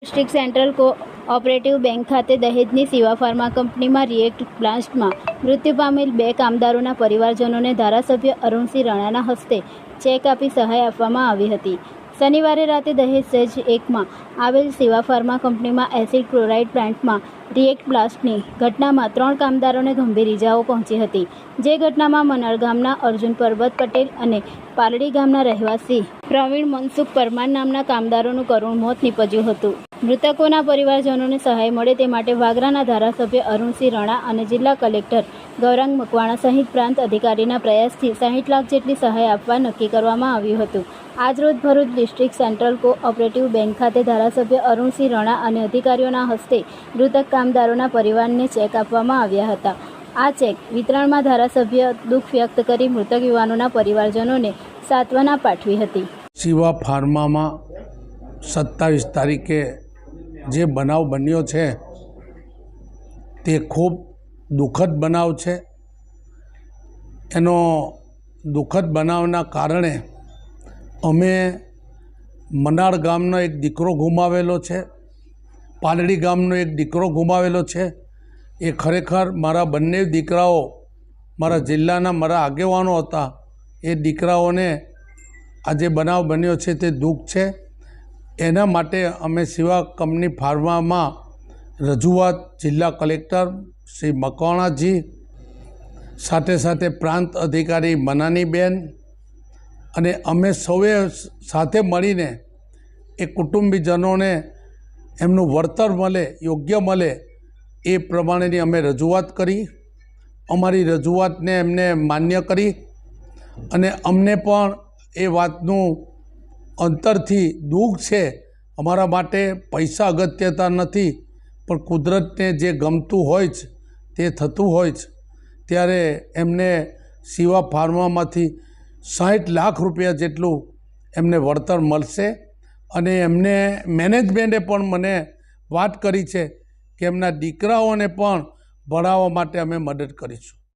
District central cooperative bank ખાતે દહેજની Shiva pharma કંપનીમાં react બ્લાસ્ટમાં મૃત્યુ પામેલ 2 કામદારોના પરિવારજનોને ધારાસભ્ય અરુણસિંહ રાણાના હસ્તે ચેક આપી સહાય આપવામાં આવી હતી। શનિવારે રાતે દહેજ સેજ 1માં આવેલ શિવા ફાર્મા કંપનીમાં એસિડ ક્લોરાઇડ પ્લાન્ટમાં રિએક્ટ બ્લાસ્ટની ઘટનામાં 3 કામદારોને ગંભીર ઇજાઓ પહોંચી હતી। જે ઘટનામાં મનાળ ગામના અર્જુન પરબત પટેલ અને પાલડી ગામના રહેવાસી પ્રવીણ મનસુખ પરમાર નામના કામદારોનું કરુણ મોત નીપજ્યું હતું। મૃતકોના પરિવારજનોને સહાય મળે તે માટે વાગરાના ધારાસભ્ય અરુણસિંહ રાણા અને જિલ્લા કલેક્ટર ગૌરાંગ મકવાણા સહિત પ્રાંત અધિકારીના પ્રયાસથી 60 લાખ જેટલી સહાય આપવા નક્કી કરવામાં આવ્યું હતું। આજરોજ Bharuch district central cooperative bank ખાતે ધારાસભ્ય અરુણસિંહ રાણા અને અધિકારીઓના હસ્તે મૃતક કામદારોના પરિવારને ચેક આપવામાં આવ્યા હતા। આ ચેક વિતરણમાં ધારાસભ્ય દુઃખ વ્યક્ત કરી મૃતક યુવાનોના પરિવારજનોને સાંત્વના પાઠવી હતી। શિવા ફાર્મામાં 27 તારીખે જે બનાવ બન્યો છે તે ખૂબ દુઃખદ બનાવ છે। એનો દુઃખદ બનાવના કારણે અમે મનાળ ગામનો એક દીકરો ગુમાવેલો છે, પાલડી ગામનો એક દીકરો ગુમાવેલો છે। એ ખરેખર મારા બંને દીકરાઓ મારા જિલ્લાના મારા આગેવાનો હતા। એ દીકરાઓને આ જે બનાવ બન્યો છે તે દુઃખ છે। એના માટે અમે શિવા કંપની ફાર્મામાં રજૂઆત જિલ્લા કલેક્ટર શ્રી મકવાણાજી સાથે સાથે પ્રાંત અધિકારી મનાનીબેન અને અમે સૌએ સાથે મળીને એ કુટુંબીજનોને એમનું વળતર મળે, યોગ્ય મળે એ પ્રમાણેની અમે રજૂઆત કરી। અમારી રજૂઆતને એમને માન્ય કરી અને અમને પણ એ વાતનું અંતરથી દુઃખ છે। અમારા માટે પૈસા અગત્યતા નથી, પણ કુદરતને જે ગમતું હોય છે તે થતું હોય છે। ત્યારે એમને શિવા ફાર્મામાંથી 60 લાખ રૂપિયા જેટલું એમને વળતર મળશે અને એમને મેનેજમેન્ટે પણ મને વાત કરી છે કે એમના દીકરાઓને પણ ભણાવવા માટે અમે મદદ કરીશું।